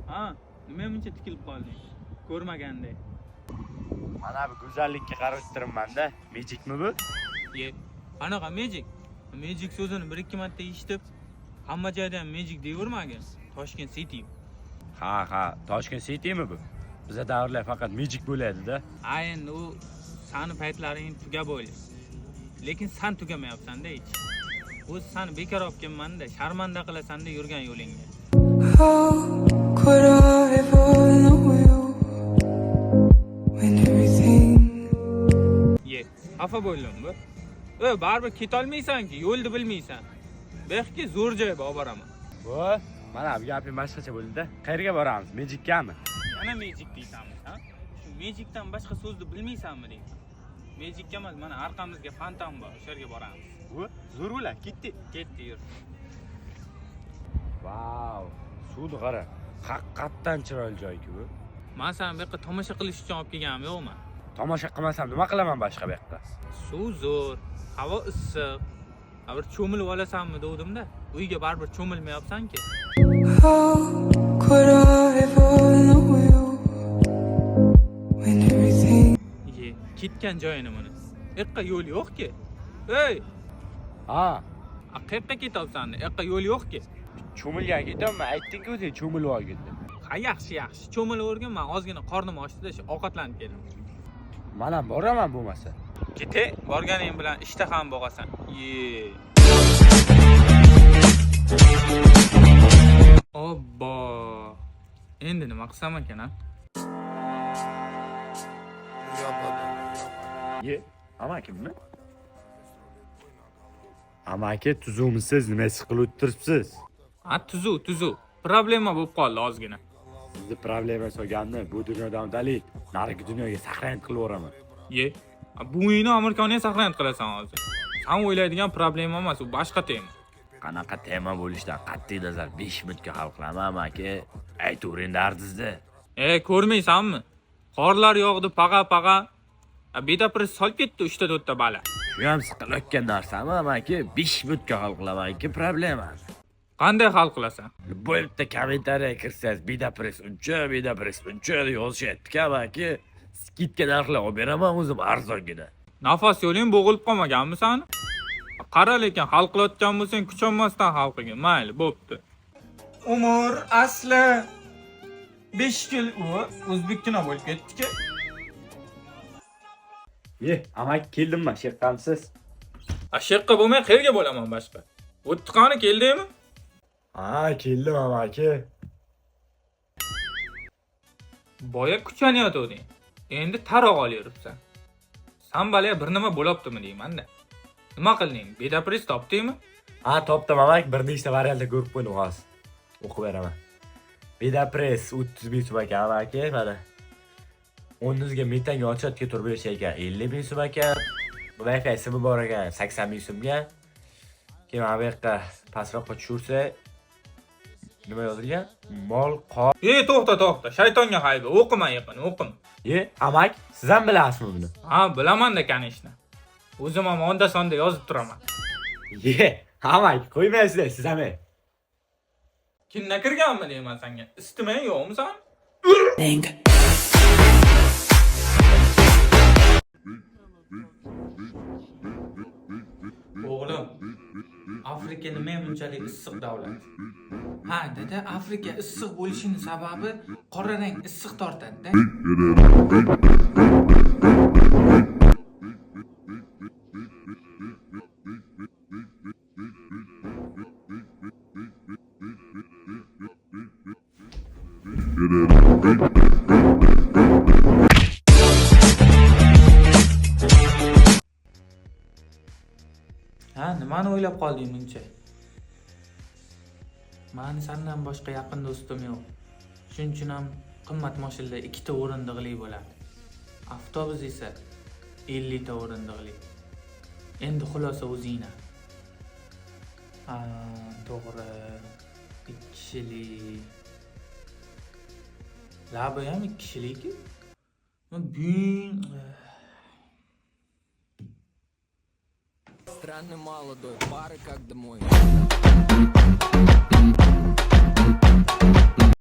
Ha, nima buncha tikilib qolding? Ko'rmaganday. Mana bu go'zallikka qarab turibman-da. Magicmi bu? Ye, qanaqa magic? Magic so'zini 1-2 marta eshitib, hamma joyda ham magic deyavermagin. Toshkent City. Ha, Toshkent Citymi bu? Bizda davrlar faqat magic bo'ladi-da. Ha, endi u sani paytlaring tugab o'ylaydi. Lekin sen tugamayapsan-da hech. O'z seni bekor olib kelmanda, sharmanda qilasan-da yurgan yo'lingga. How could I ever know you when everything Ye, xafa bo'ldim bu. Baribir ketolmaysan-ki, yo'lni bilmaysan. Belki zo'r joyga olib boraman. Voy, mana bu gaping boshqacha bo'ldi-da. Qayerga boramiz? Magicgami? Yana magic deysanmi, ha? Shu magicdan boshqa so'zni bilmaysanmi deyman. Magicga emas, mana orqamizga fantom bor, o'sha yerga boramiz. Voy, zo'r bo'lar, ketdik. Ketdi, yur. Vau, suvni qara. Haqiqatdan chiroyli joy-ku bu. Men seni bu yoqqa tomosha qilish uchun olib kelganim yo'qmi? Tomosha qilmasam nima qilaman boshqa bu yoqda? Suv zo'r, havo issiq. Bir cho'milib olasanmi devdim-da. Uyga baribir cho'milmayapsan-ki. How could I ever know you when everything Ye, ketgan joyini buni. Yoqqa yo'l yo'q-ki. Ey, Ha, qayerga ketyapsan? Yoqqa yo'l yo'q-ki. cho'milgan ketyapman. Aytding-ku o'zing cho'milib olgin deb. Ha, yaxshi. Cho'milib o'rgan, men ozgina qornim ochdi-da, shu ovqatlanib keldim. Mana boraman bo'lmasa. Kete, borganing bilan ishtaham bo'g'asan. Ye. Obbo. Endi nima qilsam ekan, ha? Ye, amakimmi? Amaki tuzumisiz, nima qilib o'tiribsiz? Ha, tuzu. Problema bo'lib qoldi ozgina. Sizni problema solganni bu dunyodan udalik, narigi dunyoga saqlanib qilaveraman. Ye. Bu uyni Amerikani saqlanib qilasan hozir. Sen o'ylaydigan problema emas, u boshqa tema. Qanaqa tema bo'lishidan qat'iy nazar 5 minutga hal qilaman, amaki. Aytavering dardingizni. Ko'rmaysanmi? Qorlar yog'di, paga. Bedapres solib ketdi 3-4 ta bala. Shu ham siqilayotgan narsami, amaki? 5 minutga hal qilaman-ki problema. Qanday hal qilasan? Bu yerda kommentariyaga kirsangiz, bedapres uncha deb yozishyapti-ku, amaki. Skidga narxlar olib beraman o'zim arzongina. Nafas yo'ling bo'g'ilib qolmaganmi sen? Qara lekin hal qilayotgan bo'lsang, kuchonmasdan hal qilgin. Mayli, bo'pti. Umr asli 5 yil u o'zbekkina bo'lib ketdi-ku. Ye, amaki keldimmi? Sheqqamsiz? Ashaqqa bo'lmay qayerga bo'laman boshqa? O'ttiqani keldingmi? Ha, keldim amaki. Boya kuchanyotding. Endi taroq olyapsan. Sen balaya bir nima bo'libdimi deyman-da. Nima qilding? Bedapres topdingmi? Ha, topdim amaki, bir nechta variantda ko'rib qo'ydim hozir. O'qib beraman. Bedapres 30 ming so'm ekan amaki, mana. 10 ga metanga ochatga turib berish ekan 50 ming so'm ekan. Wi-Fi simi bor ekan 80 ming so'mga. Keyin mana bu yoqqa pastroqqa tushirsa nima yozilgan? Mol qor. To'xta. Shaytonga hayba. O'qima yaqin, o'qim. Ye, amak, siz ham bilasizmi buni? Ha, bilaman-da kanishni. O'zim ham onda-sonda yozib turaman. Ye, amak, qo'ymaysizlar siz ham. Kimga kirganmi deyman senga? Istimay yo'qmi sen? O'g'lim, Afrika nima bunchalik issiq davlat? Ha, dada, Afrika issiq bo'lishining sababi qora rang issiq tortadi-da. Ha, nimani o'ylab qolding buncha? Meni sendan boshqa yaqin do'stim yo'q. Shuning uchun ham qimmat mashinada 2 ta o'rindiqli bo'ladi. Avtobus esa 50 ta o'rindiqli. Endi xulosa o'zingna. Ha, to'g'ri. 2 kishilik. Labi ham 2 kishilik-ku. Bing. Странный молодой, пары как домой.